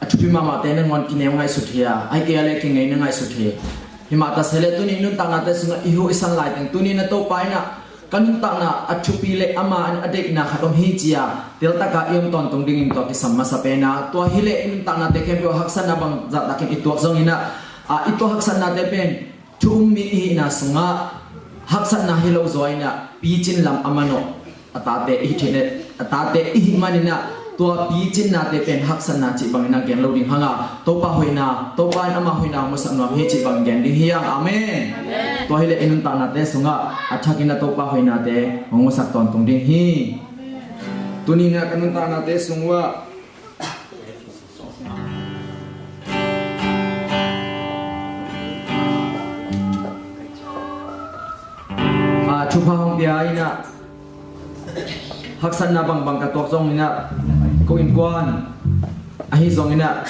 chupi mama tenen ngon kine ngai suthia ai ke ale ke ngai ngai suthia himata sele tuni nun ta na te sunga ihu isan lai teng tuni na to pai na kanun ta na achupi le ama an adek na khatom hi chia tel ta ka yom ton tung ding to ki samma sapena to hile nun ta na te ke haksan na bang za ta ke ituak zong ina ito haksan na te pen chum mi hi na sunga haksan na hilo zoina pichin lam amano atate hi thine atate hi manina to pichin na te pen haksan na chi bang na gen loading hanga to pa hoina to pa ama hoina mo sam no hi chi bang gen ding hiang amen to hile inun ta na te sunga athakina to pa hoina te mo sak ton tung ding hi tunina kanun ta na te sungwa chupa hong dia ina haksan na bang bang ka tok zong ina ko in kwan ahi zong ina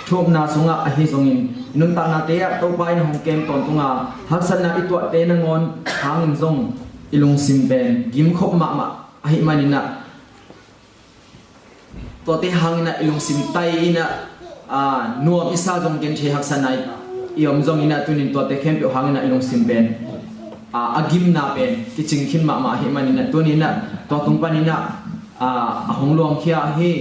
thum na sunga ahi zong in nun ta na te ya to pai na hong kem ton tunga haksan na itwa te na ngon hangin zong ilung simben gim khop ma ma ahi manina to te hangina ilung sim tai ina nuam isa zong gen che haksan na iom zong ina tunin to te kem pe hangina ilung simben agim na pen kiching khin ma hi manina tunina to tungpanina ahong luang khia hi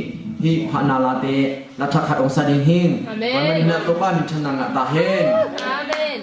phana la te la thak khat ong sa ding hing manina to pa ni thana nga ta hen amen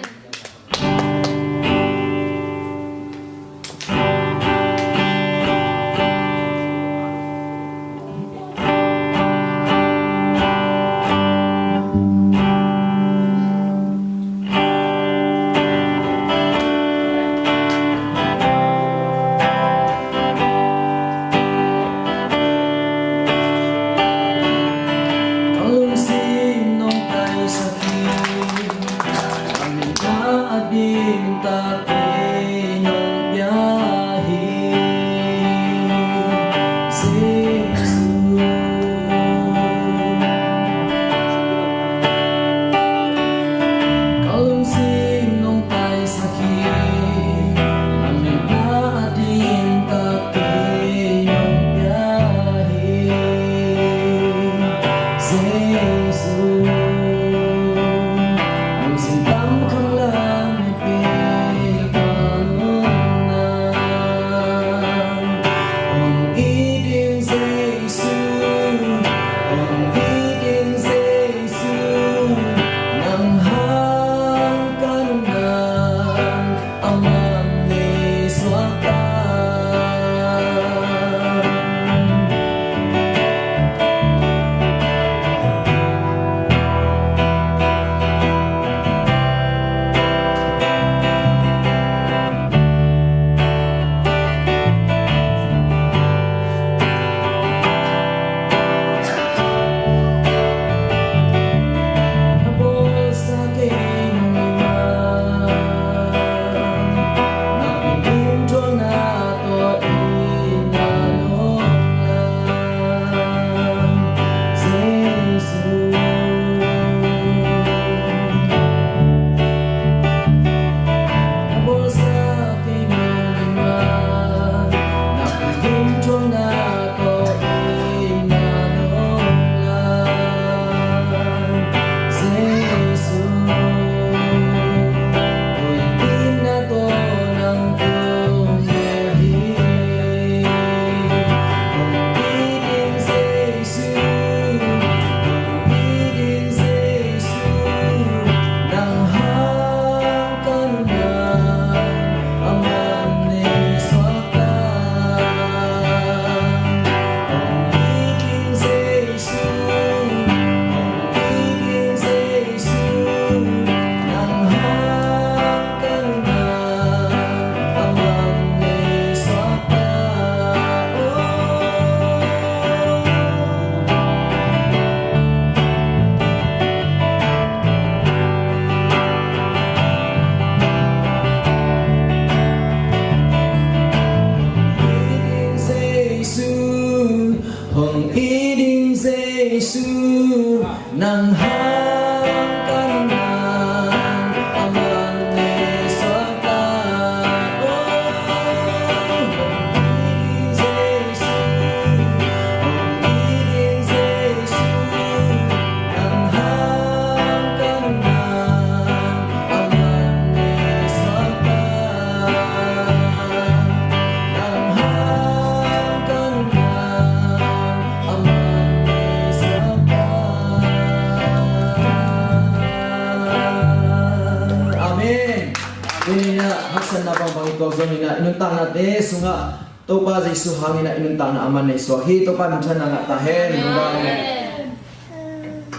ko zonina inunta na te sunga to pa Jesu hangina inunta na aman na iswa hi to pa minsan na nga tahen